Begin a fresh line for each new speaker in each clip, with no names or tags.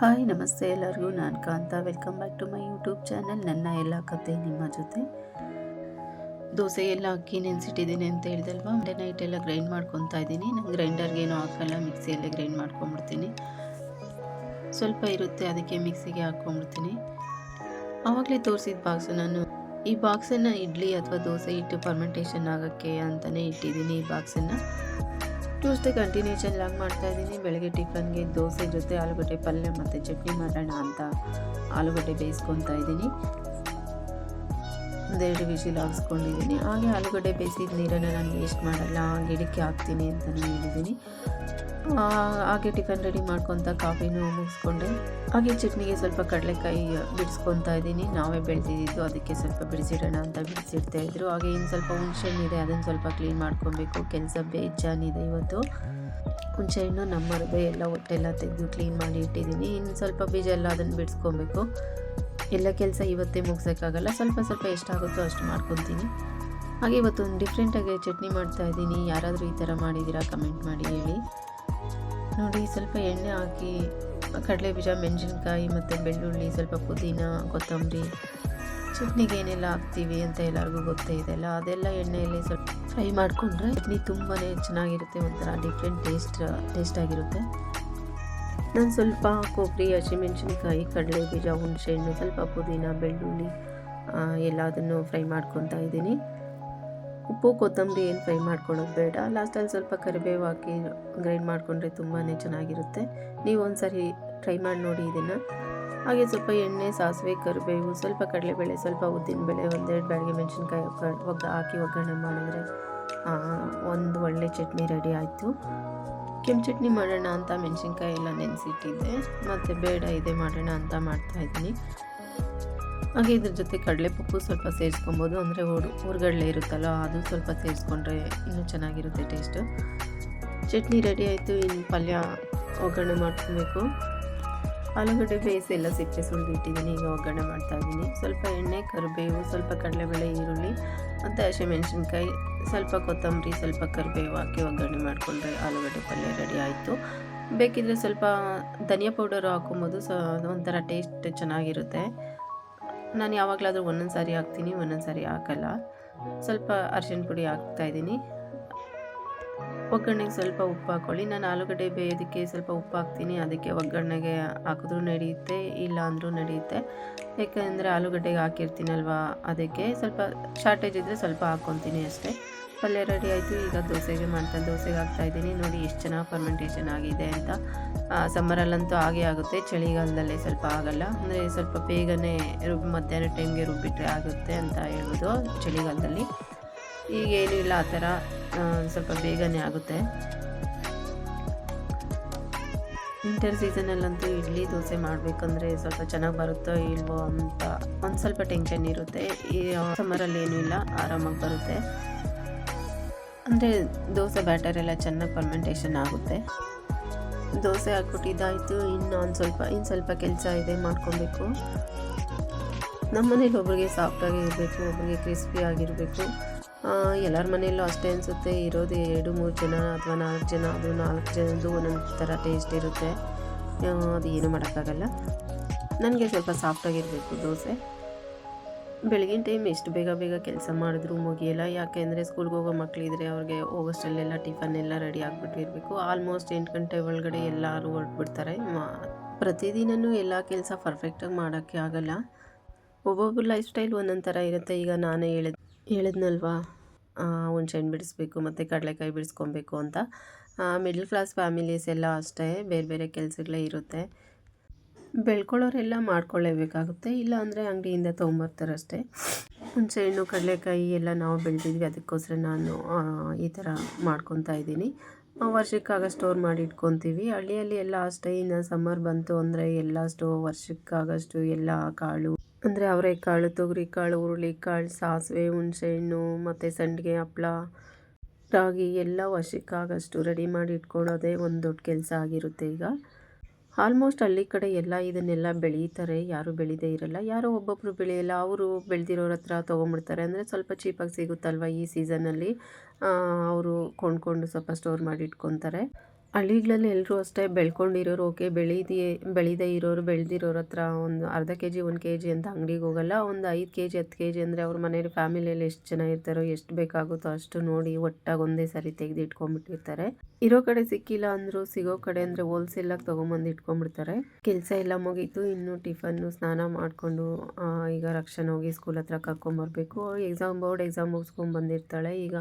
Hi ನಮಸ್ತೆ ಎಲ್ಲರಿಗೂ, ನಾನು Kantha. Welcome back to my YouTube channel. ನನ್ನ ಎಲ್ಲ ಕತೆ ನಿಮ್ಮ ಜೊತೆ. ದೋಸೆ ಎಲ್ಲ ಅಕ್ಕಿ ನೆನೆಸಿಟ್ಟಿದ್ದೀನಿ ಅಂತ ಹೇಳ್ದಲ್ವಾ, ಮಂಡೇ ನೈಟ್ ಎಲ್ಲ ಗ್ರೈಂಡ್ ಮಾಡ್ಕೊತಾ ಇದ್ದೀನಿ. ನಾನು ಗ್ರೈಂಡರ್ಗೇನು ಹಾಕಲ್ಲ, ಮಿಕ್ಸಿಯಲ್ಲೇ ಗ್ರೈಂಡ್ ಮಾಡ್ಕೊಂಬಿಡ್ತೀನಿ. ಸ್ವಲ್ಪ ಇರುತ್ತೆ, ಅದಕ್ಕೆ ಮಿಕ್ಸಿಗೆ ಹಾಕ್ಕೊಂಬಿಡ್ತೀನಿ. ಆವಾಗಲೇ ತೋರಿಸಿದ ಬಾಕ್ಸು, ನಾನು ಈ ಬಾಕ್ಸನ್ನು ಇಡ್ಲಿ ಅಥವಾ ದೋಸೆ ಇಟ್ಟು ಫರ್ಮೆಂಟೇಷನ್ ಆಗೋಕ್ಕೆ ಅಂತಲೇ ಇಟ್ಟಿದ್ದೀನಿ. ಈ ಬಾಕ್ಸನ್ನು ಟ್ಯೂಸ್ಡೇ ಕಂಟಿನ್ಯೂಷನ್ ಆಗಿ ಮಾಡ್ತಾಯಿದ್ದೀನಿ. ಬೆಳಗ್ಗೆ ಟಿಫನ್ಗೆ ದೋಸೆ ಜೊತೆ ಆಲೂಗಡ್ಡೆ ಪಲ್ಯ ಮತ್ತು ಚಟ್ನಿ ಮಾಡೋಣ ಅಂತ ಆಲೂಗಡ್ಡೆ ಬೇಯಿಸ್ಕೊತಾ ಇದ್ದೀನಿ. ಒಂದೆರಡು ವಿಷಿಲ್ ಹಾಕ್ಸ್ಕೊಂಡಿದ್ದೀನಿ. ಹಾಗೆ ಆಲೂಗಡ್ಡೆ ಬೇಯಿಸಿದ ನೀರನ್ನು ನಾನು ವೇಸ್ಟ್ ಮಾಡಲ್ಲ, ಗಿಡಕ್ಕೆ ಹಾಕ್ತೀನಿ ಅಂತಲೂ ಹೇಳಿದ್ದೀನಿ. ಹಾಗೆ ಟಿಫನ್ ರೆಡಿ ಮಾಡ್ಕೊತ ಕಾಫಿನೂ ಮುಗಿಸ್ಕೊಂಡೆ. ಹಾಗೆ ಚಟ್ನಿಗೆ ಸ್ವಲ್ಪ ಕಡಲೆಕಾಯಿ ಬಿಡಿಸ್ಕೊತಾ ಇದ್ದೀನಿ. ನಾವೇ ಬೆಳೆದಿದ್ದು, ಅದಕ್ಕೆ ಸ್ವಲ್ಪ ಬಿಡಿಸಿಡೋಣ ಅಂತ ಬಿಡಿಸಿಡ್ತಾಯಿದ್ರು. ಹಾಗೆ ಇನ್ನು ಸ್ವಲ್ಪ ಹುಣಸೆಹಣ್ಣಿದೆ, ಅದನ್ನು ಸ್ವಲ್ಪ ಕ್ಲೀನ್ ಮಾಡ್ಕೊಬೇಕು. ಕೆಲಸ ಬೇಜಾನಿದೆ ಇವತ್ತು. ಹುಣಸೆಹಣ್ಣು ನಮ್ಮರದೇ ಎಲ್ಲ ಹೊಟ್ಟೆಲ್ಲ ತೆಗೆದು ಕ್ಲೀನ್ ಮಾಡಿ ಇಟ್ಟಿದ್ದೀನಿ. ಇನ್ನು ಸ್ವಲ್ಪ ಬೀಜ ಎಲ್ಲ ಅದನ್ನು ಬಿಡಿಸ್ಕೊಬೇಕು. ಎಲ್ಲ ಕೆಲಸ ಇವತ್ತೇ ಮುಗಿಸೋಕ್ಕಾಗಲ್ಲ, ಸ್ವಲ್ಪ ಸ್ವಲ್ಪ ಎಷ್ಟಾಗುತ್ತೋ ಅಷ್ಟು ಮಾಡ್ಕೊತೀನಿ. ಹಾಗೆ ಇವತ್ತೊಂದು ಡಿಫ್ರೆಂಟಾಗಿ ಚಟ್ನಿ ಮಾಡ್ತಾಯಿದ್ದೀನಿ. ಯಾರಾದರೂ ಈ ಥರ ಮಾಡಿದ್ದೀರಾ ಕಮೆಂಟ್ ಮಾಡಿ ಹೇಳಿ. ನೋಡಿ, ಸ್ವಲ್ಪ ಎಣ್ಣೆ ಹಾಕಿ ಕಡಲೆ ಬೀಜ, ಮೆಣಸಿನ್ಕಾಯಿ ಮತ್ತು ಬೆಳ್ಳುಳ್ಳಿ, ಸ್ವಲ್ಪ ಪುದೀನ, ಕೊತ್ತಂಬರಿ, ಚಟ್ನಿಗೆ ಏನೆಲ್ಲ ಹಾಕ್ತೀವಿ ಅಂತ ಎಲ್ಲರಿಗೂ ಗೊತ್ತೇ ಇದೆಲ್ಲ. ಅದೆಲ್ಲ ಎಣ್ಣೆಯಲ್ಲಿ ಸ್ವಲ್ಪ ಫ್ರೈ ಮಾಡಿಕೊಂಡ್ರೆ ಚಟ್ನಿ ತುಂಬಾ ಚೆನ್ನಾಗಿರುತ್ತೆ. ಒಂಥರ ಡಿಫ್ರೆಂಟ್ ಟೇಸ್ಟಾಗಿರುತ್ತೆ. ನಾನು ಸ್ವಲ್ಪ ಕೊಬ್ಬರಿ, ಹಸಿಮೆಣಸಿನ್ಕಾಯಿ, ಕಡಲೆ ಬೀಜ, ಹುಣಸೆಹಣ್ಣು, ಸ್ವಲ್ಪ ಪುದೀನ, ಬೆಳ್ಳುಳ್ಳಿ ಎಲ್ಲದನ್ನು ಫ್ರೈ ಮಾಡ್ಕೊತಾ ಇದ್ದೀನಿ. ಉಪ್ಪು ಕೊತ್ತಂಬರಿ ಏನು ಫ್ರೈ ಮಾಡ್ಕೊಳ್ಳೋದು ಬೇಡ. ಲಾಸ್ಟಲ್ಲಿ ಸ್ವಲ್ಪ ಕರಿಬೇವು ಹಾಕಿ ಗ್ರೈಂಡ್ ಮಾಡಿಕೊಂಡ್ರೆ ತುಂಬಾ ಚೆನ್ನಾಗಿರುತ್ತೆ. ನೀವು ಒಂದ್ಸರಿ ಟ್ರೈ ಮಾಡಿ ನೋಡಿ ಇದನ್ನು. ಹಾಗೆ ಸ್ವಲ್ಪ ಎಣ್ಣೆ, ಸಾಸಿವೆ, ಕರಿಬೇವು, ಸ್ವಲ್ಪ ಕಡಲೆಬೇಳೆ, ಸ್ವಲ್ಪ ಉದ್ದಿನಬೇಳೆ, ಒಂದೆರಡು ಬ್ಯಾಡಿಗೆ ಮೆಣಸಿನ್ಕಾಯಿ ಹಾಕಿ ಒಗ್ಗರಣೆ ಮಾಡಿದರೆ ಒಂದು ಒಳ್ಳೆ ಚಟ್ನಿ ರೆಡಿ ಆಯಿತು. ಕೆಂಪು ಚಟ್ನಿ ಮಾಡೋಣ ಅಂತ ಮೆಣಸಿನ್ಕಾಯಿ ಎಲ್ಲ ನೆನೆಸಿಟ್ಟಿದ್ದೆ, ಮತ್ತು ಬೇಡ ಇದೇ ಮಾಡೋಣ ಅಂತ ಮಾಡ್ತಾಯಿದ್ದೀನಿ. ಹಾಗೆ ಇದ್ರ ಜೊತೆ ಕಡಲೆಪಪ್ಪು ಸ್ವಲ್ಪ ಸೇರಿಸ್ಕೊಬೋದು, ಅಂದರೆ ಹುರ್ಗಡಲೆ ಇರುತ್ತಲ್ಲ, ಅದು ಸ್ವಲ್ಪ ಸೇರಿಸ್ಕೊಂಡ್ರೆ ಇನ್ನೂ ಚೆನ್ನಾಗಿರುತ್ತೆ ಟೇಸ್ಟು. ಚಟ್ನಿ ರೆಡಿ ಆಯಿತು. ಇನ್ನು ಪಲ್ಯ ಒಗ್ಗರಣೆ ಮಾಡ್ಕೊಬೇಕು. ಆಲೂಗಡ್ಡೆ ಬೇಯಿಸಿ ಎಲ್ಲ ಸಿಪ್ಪೆ ಸುಲಿದಿಟ್ಟಿದ್ದೀನಿ. ಈಗ ಒಗ್ಗರಣೆ ಮಾಡ್ತಾಯಿದ್ದೀನಿ. ಸ್ವಲ್ಪ ಎಣ್ಣೆ, ಕರಿಬೇವು, ಸ್ವಲ್ಪ ಕಡಲೆಬೇಳೆ, ಈರುಳ್ಳಿ ಮತ್ತು ಹಸಿಮೆಣಸಿನ್ಕಾಯಿ, ಸ್ವಲ್ಪ ಕೊತ್ತಂಬರಿ, ಸ್ವಲ್ಪ ಕರಿಬೇವು ಹಾಕಿ ಒಗ್ಗರಣೆ ಮಾಡಿಕೊಂಡ್ರೆ ಆಲೂಗಡ್ಡೆ ಪಲ್ಯ ರೆಡಿ ಆಯಿತು. ಬೇಕಿದ್ದರೆ ಸ್ವಲ್ಪ ಧನಿಯಾ ಪೌಡರು ಹಾಕ್ಕೊಬೋದು, ಒಂಥರ ಟೇಸ್ಟ್ ಚೆನ್ನಾಗಿರುತ್ತೆ. ನಾನು ಯಾವಾಗಲಾದರೂ ಒಂದೊಂದು ಸಾರಿ ಹಾಕ್ತೀನಿ, ಒಂದೊಂದು ಸಾರಿ ಹಾಕಲ್ಲ. ಸ್ವಲ್ಪ ಅರಿಶಿಣ ಪುಡಿ ಹಾಕ್ತಾಯಿದ್ದೀನಿ. ಒಗ್ಗರಣೆಗೆ ಸ್ವಲ್ಪ ಉಪ್ಪು ಹಾಕ್ಕೊಳ್ಳಿ. ನಾನು ಆಲೂಗಡ್ಡೆ ಬೇಯೋದಕ್ಕೆ ಸ್ವಲ್ಪ ಉಪ್ಪು ಹಾಕ್ತೀನಿ, ಅದಕ್ಕೆ ಒಗ್ಗರಣೆಗೆ ಹಾಕಿದ್ರೂ ನಡೆಯುತ್ತೆ, ಇಲ್ಲ ಅಂದರೂ ನಡೆಯುತ್ತೆ. ಯಾಕೆಂದರೆ ಆಲೂಗಡ್ಡೆಗೆ ಹಾಕಿರ್ತೀನಲ್ವ, ಅದಕ್ಕೆ ಸ್ವಲ್ಪ ಶಾರ್ಟೇಜ್ ಇದ್ದರೆ ಸ್ವಲ್ಪ ಹಾಕ್ಕೊತೀನಿ ಅಷ್ಟೇ. ಪಲ್ಯ ರೆಡಿ ಆಯಿತು. ಈಗ ದೋಸೆಗೆ ಹಾಕ್ತಾಯಿದ್ದೀನಿ. ನೋಡಿ ಎಷ್ಟು ಚೆನ್ನಾಗಿ ಫರ್ಮೆಂಟೇಷನ್ ಆಗಿದೆ ಅಂತ. ಸಮ್ಮರಲ್ಲಂತೂ ಹಾಗೇ ಆಗುತ್ತೆ, ಚಳಿಗಾಲದಲ್ಲೇ ಸ್ವಲ್ಪ ಆಗಲ್ಲ. ಅಂದರೆ ಸ್ವಲ್ಪ ಬೇಗನೆ ಮಧ್ಯಾಹ್ನ ಟೈಮ್ಗೆ ರುಬ್ಬಿಟ್ರೆ ಆಗುತ್ತೆ ಅಂತ ಹೇಳ್ಬೋದು ಚಳಿಗಾಲದಲ್ಲಿ. ಈಗೇನು ಇಲ್ಲ, ಆ ಥರ ಸ್ವಲ್ಪ ಬೇಗನೆ ಆಗುತ್ತೆ. ವಿಂಟರ್ ಸೀಸನಲ್ಲಂತೂ ಇಡ್ಲಿ ದೋಸೆ ಮಾಡಬೇಕಂದ್ರೆ ಸ್ವಲ್ಪ ಚೆನ್ನಾಗಿ ಬರುತ್ತೋ ಇಲ್ವೋ ಅಂತ ಒಂದು ಸ್ವಲ್ಪ ಟೆನ್ಷನ್ ಇರುತ್ತೆ. ಈ ಸಮ್ಮರಲ್ಲಿ ಏನೂ ಇಲ್ಲ, ಆರಾಮಾಗಿ ಬರುತ್ತೆ. ಅಂದರೆ ದೋಸೆ ಬ್ಯಾಟರ್ ಎಲ್ಲ ಚೆನ್ನಾಗಿ ಫರ್ಮೆಂಟೇಷನ್ ಆಗುತ್ತೆ. ದೋಸೆ ಹಾಕ್ಬಿಟ್ಟಿದ್ದಾಯಿತು. ಇನ್ನು ಸ್ವಲ್ಪ ಕೆಲಸ ಇದೆ, ಮಾಡ್ಕೊಬೇಕು. ನಮ್ಮ ಮನೇಲಿ ಒಬ್ರಿಗೆ ಸಾಫ್ಟಾಗಿ ಇರಬೇಕು, ಒಬ್ರಿಗೆ ಕ್ರಿಸ್ಪಿ ಆಗಿರಬೇಕು. ಎಲ್ಲರ ಮನೆಯಲ್ಲೂ ಅಷ್ಟೇ ಅನಿಸುತ್ತೆ. ಇರೋದು 2-3 ಜನ ಅಥವಾ 4 ಜನ, ಅದು 4 ಜನದ್ದು ಒಂದೊಂದು ಥರ ಟೇಸ್ಟ್ ಇರುತ್ತೆ. ಅದು ಏನು ಮಾಡೋಕ್ಕಾಗಲ್ಲ. ನನಗೆ ಸ್ವಲ್ಪ ಸಾಫ್ಟಾಗಿರಬೇಕು ದೋಸೆ. ಬೆಳಗಿನ ಟೈಮ್ ಎಷ್ಟು ಬೇಗ ಕೆಲಸ ಮಾಡಿದ್ರೂ ಮುಗಿಯಲ್ಲ. ಯಾಕೆಂದರೆ ಸ್ಕೂಲ್ಗೆ ಹೋಗೋ ಮಕ್ಕಳಿದ್ರೆ ಅವ್ರಿಗೆ ಹೋಗೋಷ್ಟರಲ್ಲೆಲ್ಲ ಟಿಫನ್ ಎಲ್ಲ ರೆಡಿ ಆಗಿಬಿಟ್ಟಿರಬೇಕು. ಆಲ್ಮೋಸ್ಟ್ 8 ಗಂಟೆ ಒಳಗಡೆ ಎಲ್ಲರೂ ಹೊರಟ್ಬಿಡ್ತಾರೆ. ಪ್ರತಿದಿನವೂ ಎಲ್ಲ ಕೆಲಸ ಪರ್ಫೆಕ್ಟಾಗಿ ಮಾಡೋಕ್ಕೆ ಆಗಲ್ಲ. ಒಬ್ಬೊಬ್ಬರು ಲೈಫ್ ಸ್ಟೈಲ್ ಒಂದೊಂದು ಥರ ಇರುತ್ತೆ. ಈಗ ನಾನು ಹೇಳಿದ್ನಲ್ವಾ, ಹುಣ್ಸೆಹಣ್ಣು ಬಿಡಿಸ್ಬೇಕು ಮತ್ತು ಕಡಲೆಕಾಯಿ ಬಿಡಿಸ್ಕೊಬೇಕು ಅಂತ. ಮಿಡ್ಲ್ ಕ್ಲಾಸ್ ಫ್ಯಾಮಿಲೀಸ್ ಎಲ್ಲ ಅಷ್ಟೇ, ಬೇರೆ ಬೇರೆ ಕೆಲಸಗಳೇ ಇರುತ್ತೆ. ಬೆಳ್ಕೊಳ್ಳೋರೆಲ್ಲ ಮಾಡ್ಕೊಳ್ಳೇಬೇಕಾಗುತ್ತೆ, ಇಲ್ಲ ಅಂದರೆ ಅಂಗಡಿಯಿಂದ ತೊಗೊಂಬರ್ತಾರೆ ಅಷ್ಟೇ. ಹುಣಸೆಹಣ್ಣು, ಕಡಲೆಕಾಯಿ ಎಲ್ಲ ನಾವು ಬೆಳೆದಿದ್ವಿ, ಅದಕ್ಕೋಸ್ಕರ ನಾನು ಈ ಥರ ಮಾಡ್ಕೊತಾ ಇದ್ದೀನಿ. ವರ್ಷಕ್ಕಾಗ ಸ್ಟೋರ್ ಮಾಡಿ ಇಟ್ಕೊತೀವಿ. ಹಳ್ಳಿಯಲ್ಲಿ ಎಲ್ಲ ಅಷ್ಟೇ. ಇನ್ನು ಸಮ್ಮರ್ ಬಂತು ಅಂದರೆ ಎಲ್ಲ ವರ್ಷಕ್ಕಾಗಷ್ಟು ಎಲ್ಲ ಕಾಳು, ಅಂದರೆ ಅವರೆಕಾಳು, ತೊಗರಿಕಾಳು, ಹುರುಳಿಕಾಳು, ಸಾಸಿವೆ, ಹುಣಸೆಹಣ್ಣು ಮತ್ತು ಸಂಡಿಗೆ, ಹಪ್ಪಳ, ರಾಗಿ ಎಲ್ಲ ವರ್ಷಕ್ಕಾಗಷ್ಟು ರೆಡಿ ಮಾಡಿ ಇಟ್ಕೊಳ್ಳೋದೇ ಒಂದು ದೊಡ್ಡ ಕೆಲಸ ಆಗಿರುತ್ತೆ. ಈಗ ಆಲ್ಮೋಸ್ಟ್ ಹಳ್ಳಿ ಕಡೆ ಎಲ್ಲ ಇದನ್ನೆಲ್ಲ ಬೆಳೀತಾರೆ, ಯಾರೂ ಬೆಳೀದೇ ಇರಲ್ಲ. ಯಾರೋ ಒಬ್ಬೊಬ್ಬರು ಬೆಳೆಯಲ್ಲ, ಅವರು ಬೆಳೆದಿರೋರ ಹತ್ರ ತೊಗೊಂಬಿಡ್ತಾರೆ. ಅಂದರೆ ಸ್ವಲ್ಪ ಚೀಪಾಗಿ ಸಿಗುತ್ತಲ್ವ ಈ ಸೀಸನಲ್ಲಿ, ಅವರು ಕೊಂಡ್ಕೊಂಡು ಸ್ವಲ್ಪ ಸ್ಟೋರ್ ಮಾಡಿ ಇಟ್ಕೊತಾರೆ. ಹಳ್ಳಿಗಳಲ್ಲಿ ಎಲ್ಲರೂ ಅಷ್ಟೇ ಬೆಳ್ಕೊಂಡಿರೋರು ಓಕೆ, ಬೆಳೀದೇ ಇರೋರು ಬೆಳೆದಿರೋರ ಹತ್ರ ಒಂದು ಅರ್ಧ ಕೆ ಜಿ 1 ಕೆ ಜಿ ಅಂತ ಅಂಗಡಿಗೆ ಹೋಗಲ್ಲ. ಒಂದು 5 ಕೆ ಜಿ 10 ಕೆ ಜಿ ಅಂದರೆ ಅವ್ರ ಮನೇಲಿ ಫ್ಯಾಮಿಲಿಯಲ್ಲಿ ಎಷ್ಟು ಜನ ಇರ್ತಾರೋ ಎಷ್ಟು ಬೇಕಾಗುತ್ತೋ ಅಷ್ಟು ನೋಡಿ ಒಟ್ಟಾಗಿ ಒಂದೇ ಸಾರಿ ತೆಗೆದು ಇಟ್ಕೊಂಡ್ಬಿಟ್ಟಿರ್ತಾರೆ. ಇರೋ ಕಡೆ ಸಿಕ್ಕಿಲ್ಲ ಅಂದರೂ ಸಿಗೋ ಕಡೆ ಅಂದರೆ ಹೋಲ್ಸೇಲಾಗಿ ತೊಗೊಂಬಂದು ಇಟ್ಕೊಂಡ್ಬಿಡ್ತಾರೆ. ಕೆಲಸ ಎಲ್ಲ ಮುಗೀತು, ಇನ್ನು ಟಿಫನ್ನು ಸ್ನಾನ ಮಾಡಿಕೊಂಡು ಈಗ ರಕ್ಷಣೆ ಹೋಗಿ ಸ್ಕೂಲ್ ಹತ್ರ ಕರ್ಕೊಂಬರ್ಬೇಕು. ಬೋರ್ಡ್ ಎಕ್ಸಾಮ್ ಮುಗಿಸ್ಕೊಂಡು ಬಂದಿರ್ತಾಳೆ. ಈಗ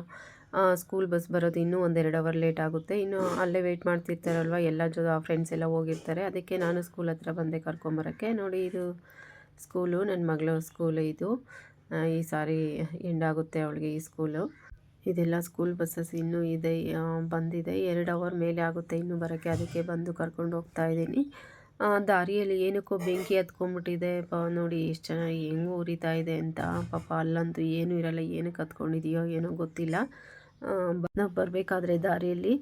ಸ್ಕೂಲ್ ಬಸ್ ಬರೋದು ಇನ್ನೂ 1-2 ಅವರ್ ಲೇಟ್ ಆಗುತ್ತೆ. ಇನ್ನು ಅಲ್ಲೇ ವೆಯ್ಟ್ ಮಾಡ್ತಿರ್ತಾರಲ್ವ, ಎಲ್ಲ ಫ್ರೆಂಡ್ಸ್ ಎಲ್ಲ ಹೋಗಿರ್ತಾರೆ. ಅದಕ್ಕೆ ನಾನು ಸ್ಕೂಲ್ ಹತ್ರ ಬಂದೆ ಕರ್ಕೊಂಬರೋಕ್ಕೆ. ನೋಡಿ, ಇದು ಸ್ಕೂಲು, ನನ್ನ ಮಗಳ ಸ್ಕೂಲು ಇದು. ಈ ಸಾರಿ ಎಂಡಾಗುತ್ತೆ ಅವಳಿಗೆ ಈ ಸ್ಕೂಲು. ಇದೆಲ್ಲ ಸ್ಕೂಲ್ ಬಸ್ಸಸ್ ಇನ್ನೂ ಇದೆ, ಬಂದಿದೆ. 2 ಅವರ್ ಮೇಲೆ ಆಗುತ್ತೆ ಇನ್ನೂ ಬರೋಕ್ಕೆ. ಅದಕ್ಕೆ ಬಂದು ಕರ್ಕೊಂಡು ಹೋಗ್ತಾ ಇದ್ದೀನಿ. ದಾರಿಯಲ್ಲಿ ಏನಕ್ಕೋ ಬೆಂಕಿ ಹತ್ಕೊಂಡ್ಬಿಟ್ಟಿದೆ. ನೋಡಿ ಎಷ್ಟು ಚೆನ್ನಾಗಿ ಹೆಂಗೆ ಉರಿತಾ ಇದೆ ಅಂತ. ಪಾಪ ಅಲ್ಲಂತೂ ಏನೂ ಇರಲ್ಲ, ಏನಕ್ಕೆ ಹತ್ಕೊಂಡಿದೆಯೋ ಏನೋ ಗೊತ್ತಿಲ್ಲ. ನಾವು ಬರಬೇಕಾದ್ರೆ ದಾರಿಯಲ್ಲಿ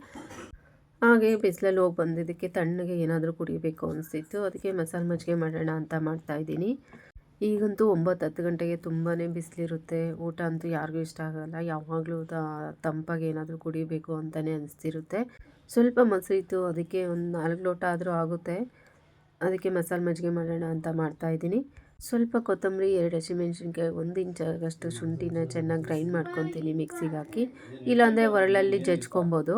ಹಾಗೆ ಬಿಸಿಲಲ್ಲಿ ಹೋಗಿ ಬಂದಿದ್ದಕ್ಕೆ ತಣ್ಣಗೆ ಏನಾದರೂ ಕುಡಿಬೇಕು ಅನಿಸ್ತಿತ್ತು. ಅದಕ್ಕೆ ಮಸಾಲೆ ಮಜ್ಜಿಗೆ ಮಾಡೋಣ ಅಂತ ಮಾಡ್ತಾಯಿದ್ದೀನಿ. ಈಗಂತೂ 9-10 ಗಂಟೆಗೆ ತುಂಬಾ ಬಿಸಿಲಿರುತ್ತೆ. ಊಟ ಅಂತೂ ಯಾರಿಗೂ ಇಷ್ಟ ಆಗೋಲ್ಲ. ಯಾವಾಗಲೂ ತಂಪಾಗಿ ಏನಾದರೂ ಕುಡಿಬೇಕು ಅಂತಲೇ ಅನಿಸ್ತಿರುತ್ತೆ. ಸ್ವಲ್ಪ ಮೊಸರಿತ್ತು, ಅದಕ್ಕೆ ಒಂದು 4 ಲೋಟ ಆದರೂ ಆಗುತ್ತೆ. ಅದಕ್ಕೆ ಮಸಾಲೆ ಮಜ್ಜಿಗೆ ಮಾಡೋಣ ಅಂತ ಮಾಡ್ತಾಯಿದ್ದೀನಿ. ಸ್ವಲ್ಪ ಕೊತ್ತಂಬರಿ, 2 ಹಸಿಮೆಣ್ಸಿನ್ಕಾಯಿ, 1 ಇಂಚಾಗಷ್ಟು ಶುಂಠಿನ ಚೆನ್ನಾಗಿ ಗ್ರೈಂಡ್ ಮಾಡ್ಕೊತೀನಿ ಮಿಕ್ಸಿಗೆ ಹಾಕಿ. ಇಲ್ಲಾಂದರೆ ಒರಳಲ್ಲಿ ಜಜ್ಕೊಬೋದು.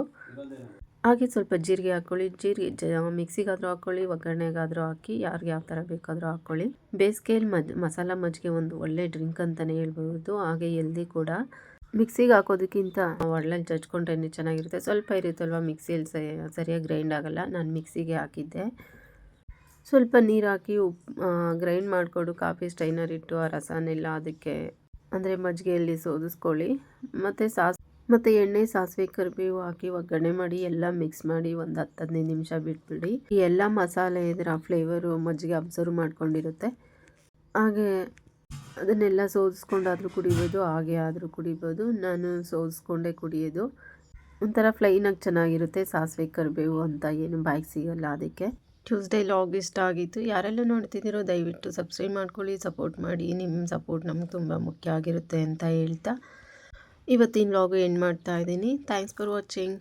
ಹಾಗೆ ಸ್ವಲ್ಪ ಜೀರಿಗೆ ಹಾಕ್ಕೊಳ್ಳಿ. ಮಿಕ್ಸಿಗಾದರೂ ಹಾಕ್ಕೊಳ್ಳಿ, ಒಗ್ಗರಣೆಗಾದರೂ ಹಾಕಿ, ಯಾರಿಗೆ ಯಾವ ಥರ ಬೇಕಾದರೂ ಹಾಕ್ಕೊಳ್ಳಿ. ಬೇಸಿಗೆಯಲ್ಲಿ ಮಸಾಲ ಮಜ್ಜಿಗೆ ಒಂದು ಒಳ್ಳೆ ಡ್ರಿಂಕ್ ಅಂತಲೇ ಹೇಳ್ಬೋದು. ಹಾಗೆ ಹೆಲ್ದಿ ಕೂಡ. ಮಿಕ್ಸಿಗೆ ಹಾಕೋದಕ್ಕಿಂತ ಒರಳಲ್ಲಿ ಜಜ್ಕೊಂಡ್ರೆ ಚೆನ್ನಾಗಿರುತ್ತೆ. ಸ್ವಲ್ಪ ಇರುತ್ತಲ್ವ ಮಿಕ್ಸಿಯಲ್ಲಿ ಸರಿಯಾಗಿ ಗ್ರೈಂಡ್ ಆಗೋಲ್ಲ. ನಾನು ಮಿಕ್ಸಿಗೆ ಹಾಕಿದ್ದೆ. ಸ್ವಲ್ಪ ನೀರು ಹಾಕಿ ಗ್ರೈಂಡ್ ಮಾಡಿಕೊಂಡು ಕಾಫಿ ಸ್ಟ್ರೈನರ್ ಇಟ್ಟು ಆ ರಸನೆಲ್ಲ ಅದಕ್ಕೆ ಅಂದರೆ ಮಜ್ಜಿಗೆಯಲ್ಲಿ ಸೋದಿಸ್ಕೊಳ್ಳಿ. ಮತ್ತು ಎಣ್ಣೆ, ಸಾಸಿವೆ, ಕರಿಬೇವು ಹಾಕಿ ಒಗ್ಗರಣೆ ಮಾಡಿ ಎಲ್ಲ ಮಿಕ್ಸ್ ಮಾಡಿ ಒಂದು 10-15 ನಿಮಿಷ ಬಿಟ್ಬಿಡಿ. ಈ ಎಲ್ಲ ಮಸಾಲೆ ಇದರ ಫ್ಲೇವರು ಮಜ್ಜಿಗೆ ಅಬ್ಸರ್ವ್ ಮಾಡ್ಕೊಂಡಿರುತ್ತೆ. ಹಾಗೆ ಅದನ್ನೆಲ್ಲ ಸೋದಿಸ್ಕೊಂಡಾದರೂ ಕುಡಿಬೋದು, ಹಾಗೆ ಆದರೂ ಕುಡಿಬೋದು. ನಾನು ಸೋದಿಸ್ಕೊಂಡೇ ಕುಡಿಯೋದು. ಒಂಥರ ಫ್ಲೈನಾಗಿ ಚೆನ್ನಾಗಿರುತ್ತೆ. ಸಾಸಿವೆ ಕರಿಬೇವು ಅಂತ ಏನು ಬಾಯಿಗೆ ಸಿಗೋಲ್ಲ ಅದಕ್ಕೆ. ಟ್ಯೂಸ್ಡೇ ಲಾಗ್ ಇಷ್ಟ ಆಗಿತ್ತು. ಯಾರೆಲ್ಲ ನೋಡ್ತಿದ್ದೀರೋ ದಯವಿಟ್ಟು ಸಬ್ಸ್ಕ್ರೈಬ್ ಮಾಡ್ಕೊಳ್ಳಿ, ಸಪೋರ್ಟ್ ಮಾಡಿ. ನಿಮ್ಮ ಸಪೋರ್ಟ್ ನಮ್ಗೆ ತುಂಬ ಮುಖ್ಯ ಆಗಿರುತ್ತೆ ಅಂತ ಹೇಳ್ತಾ ಇವತ್ತಿನ ಲಾಗು ಎಂಡ್ ಮಾಡ್ತಾ ಇದ್ದೀನಿ. Thanks for watching.